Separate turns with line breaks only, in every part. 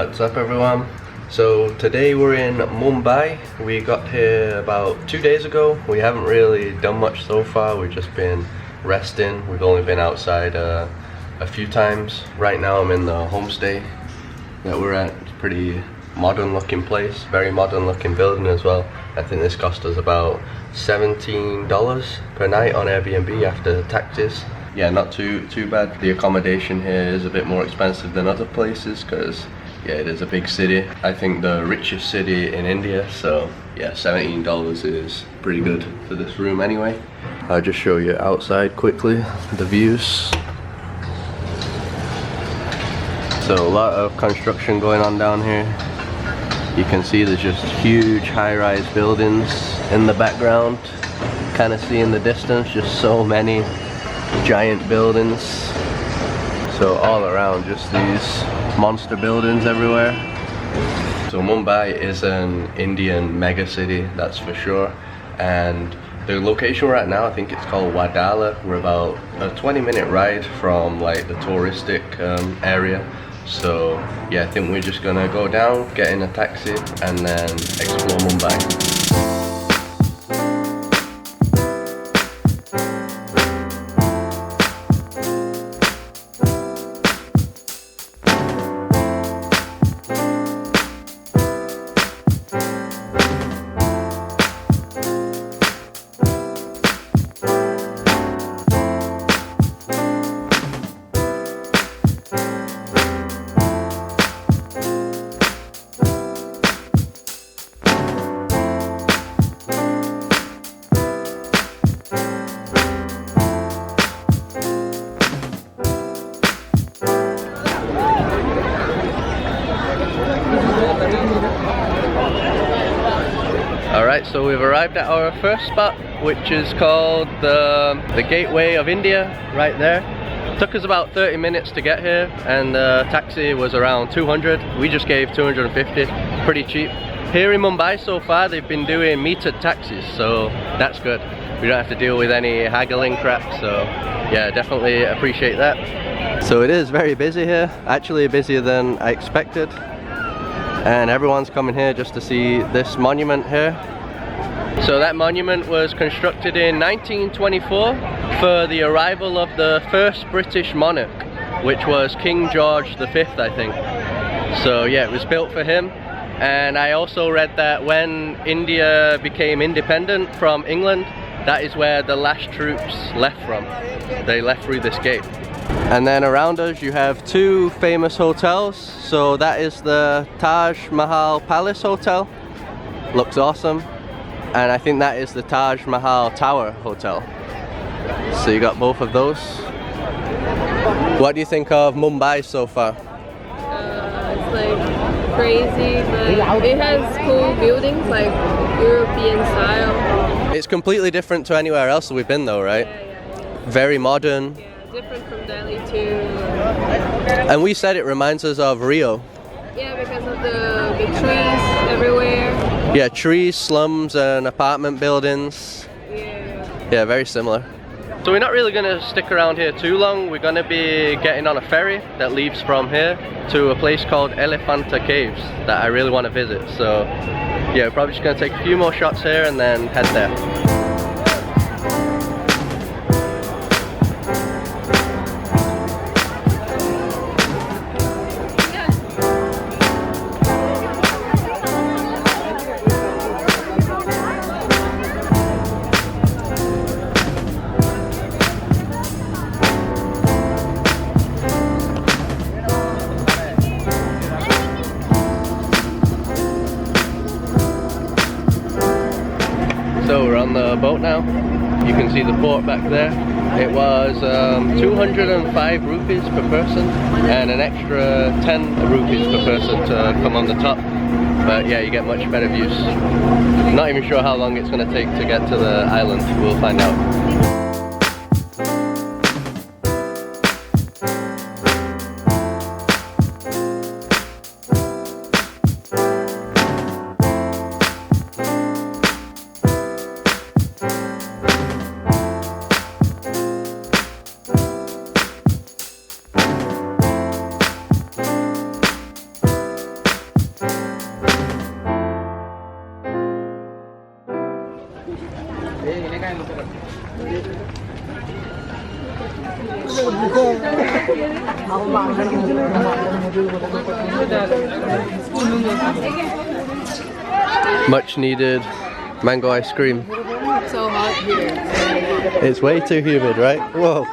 What's up everyone? So today we're in Mumbai. We got here about 2 days ago. We haven't really done much so far. We've just been resting. We've only been outside a few times. Right now I'm in the homestay that we're at. It's a pretty modern looking place, very modern looking building as well. I think this cost us about $17 per night on Airbnb after taxes. Yeah, not too bad. The accommodation here is a bit more expensive than other places because yeah, it is a big city. I think the richest city in India, so yeah, $17 is pretty good for this room anyway. I'll just show you outside quickly, the views. So a lot of construction going on down here. You can see there's just huge high-rise buildings in the background. Kind of see in the distance just so many giant buildings. So all around just these monster buildings everywhere. So Mumbai is an Indian mega city, that's for sure. And the location we're at now, I think it's called Wadala. We're about a 20-minute ride from like the touristic area. So yeah, I think we're just gonna go down, get in a taxi, and then explore Mumbai. Alright, so we've arrived at our first spot, which is called the Gateway of India, right there. Took us about 30 minutes to get here, and the taxi was around 200. We just gave 250, pretty cheap. Here in Mumbai so far, they've been doing metered taxis, so that's good. We don't have to deal with any haggling crap, so yeah, definitely appreciate that. So it is very busy here, actually busier than I expected. And everyone's coming here just to see this monument here. So that monument was constructed in 1924 for the arrival of the first British monarch, which was King George V, I think. So yeah, it was built for him. And I also read that when India became independent from England, that is where the last troops left from. They left through this gate. And then around us you have two famous hotels. So that is the Taj Mahal Palace Hotel. Looks awesome. And I think that is the Taj Mahal Tower Hotel. So you got both of those. What do you think of Mumbai so far?
It's like crazy, but it has cool buildings like European style.
It's completely different to anywhere else we've been though, right?
Yeah.
Very modern.
Yeah, different from Delhi too.
And we said it reminds us of Rio.
Yeah, because of the trees everywhere.
Yeah, trees, slums, and apartment buildings.
Yeah.
Yeah, very similar. So we're not really going to stick around here too long. We're going to be getting on a ferry that leaves from here to a place called Elephanta Caves that I really want to visit. So yeah, we're probably just going to take a few more shots here and then head there. So we're on the boat now. You can see the port back there. It was 205 rupees per person and an extra 10 rupees per person to come on the top. But yeah, you get much better views. Not even sure how long it's going to take to get to the island. We'll find out. Much needed mango ice cream.
So hot here.
It's way too humid, right? Whoa.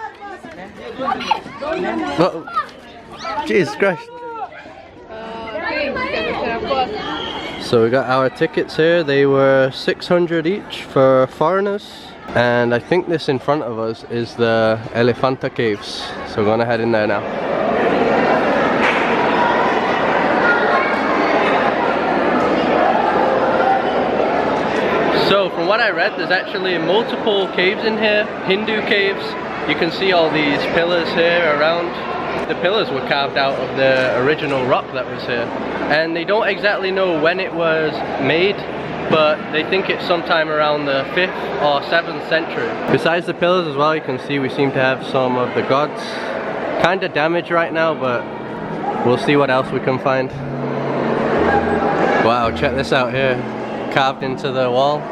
Whoa. Jesus Christ. So we got our tickets here. They were 600 each for foreigners. And I think this in front of us is the Elephanta Caves. So we're gonna head in there now. So from what I read, there's actually multiple caves in here, Hindu caves. You can see all these pillars here around. The pillars were carved out of the original rock that was here. And they don't exactly know when it was made, but they think it's sometime around the 5th or 7th century. Besides the pillars as well, you can see we seem to have some of the gods. Kind of damaged right now, but we'll see what else we can find. Wow, check this out here. Carved into the wall.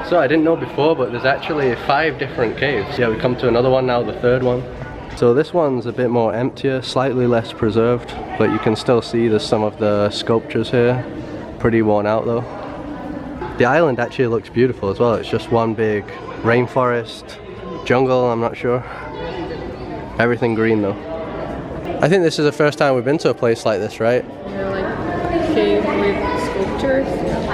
So I didn't know before, but there's actually 5 different caves. Yeah, we come to another one now, the 3rd one. So this one's a bit more emptier, slightly less preserved, but you can still see there's some of the sculptures here. Pretty worn out though. The island actually looks beautiful as well. It's just one big rainforest, jungle, I'm not sure. Everything green though. I think this is the first time we've been to a place like this, right?
Yeah, like cave with sculptures.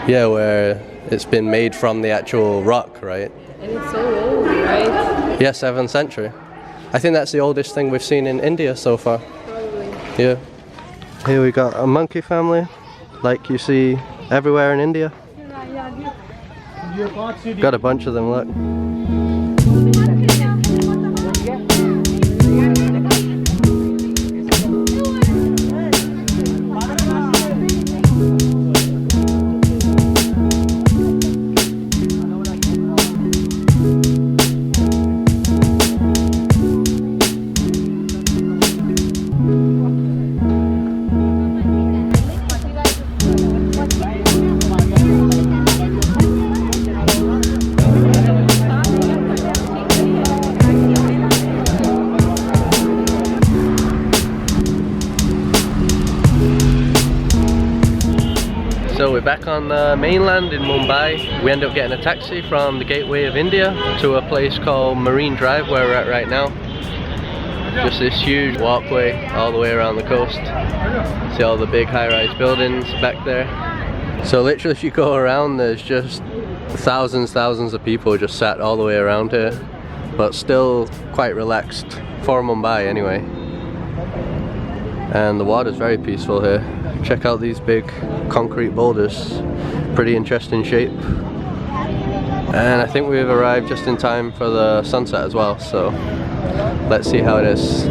Yeah, where it's been made from the actual rock, right?
And it's so old, right?
Yeah, 7th century. I think that's the oldest thing we've seen in India so far.
Probably.
Yeah. Here we got a monkey family, like you see everywhere in India. Got a bunch of them, look. So we're back on the mainland in Mumbai. We end up getting a taxi from the Gateway of India to a place called Marine Drive where we're at right now. Just this huge walkway all the way around the coast. See all the big high-rise buildings back there. So literally if you go around, there's just thousands of people just sat all the way around here, but still quite relaxed for Mumbai anyway. And the water's very peaceful here. Check out these big concrete boulders, pretty interesting shape. And I think we've arrived just in time for the sunset as well, so let's see how it is.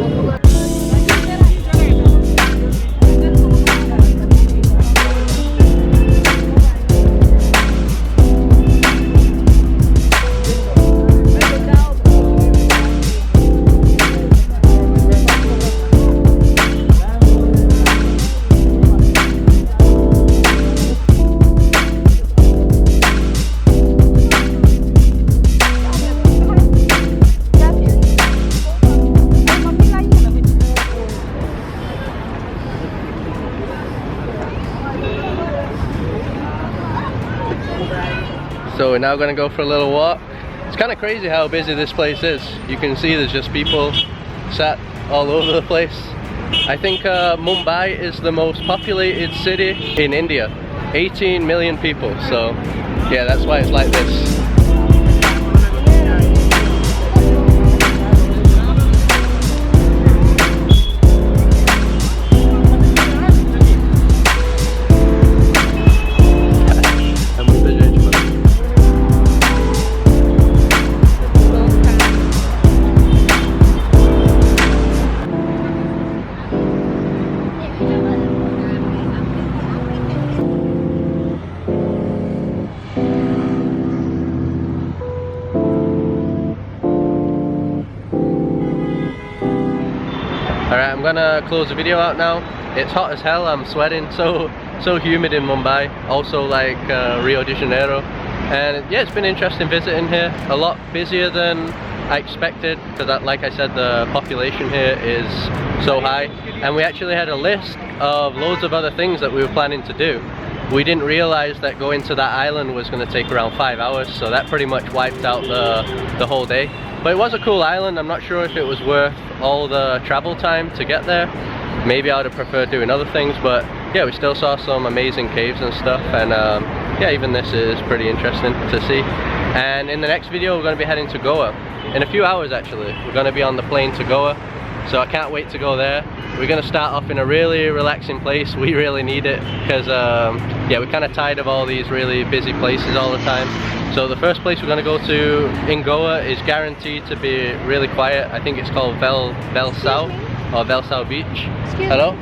So we're now going to go for a little walk. It's kind of crazy how busy this place is. You can see there's just people sat all over the place. I think Mumbai is the most populated city in India. 18 million people, so yeah, that's why it's like this. Alright, I'm gonna close the video out now. It's hot as hell, I'm sweating, so humid in Mumbai, also like Rio de Janeiro. And yeah, it's been interesting visiting here. A lot busier than I expected, because like I said, the population here is so high. And we actually had a list of loads of other things that we were planning to do. We didn't realize that going to that island was going to take around 5 hours, so that pretty much wiped out the whole day. But it was a cool island. I'm not sure if it was worth all the travel time to get there. Maybe I would have preferred doing other things, but yeah, we still saw some amazing caves and stuff, and yeah, even this is pretty interesting to see. And in the next video we're going to be heading to Goa. In a few hours actually, we're going to be on the plane to Goa, so I can't wait to go there. We're going to start off in a really relaxing place. We really need it, because yeah, we're kind of tired of all these really busy places all the time. So the first place we're going to go to in Goa is guaranteed to be really quiet. I think it's called Velsau or Velsau Beach. Hello?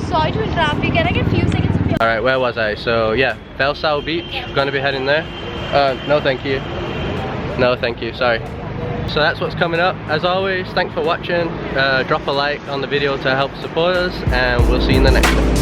Sorry to interrupt you. Can I get a few seconds of your...
Alright, where was I? So yeah, Velsau Beach. We're going to be heading there. No thank you. No thank you, sorry. So that's what's coming up. As always, thanks for watching. Drop a like on the video to help support us, and we'll see you in the next one.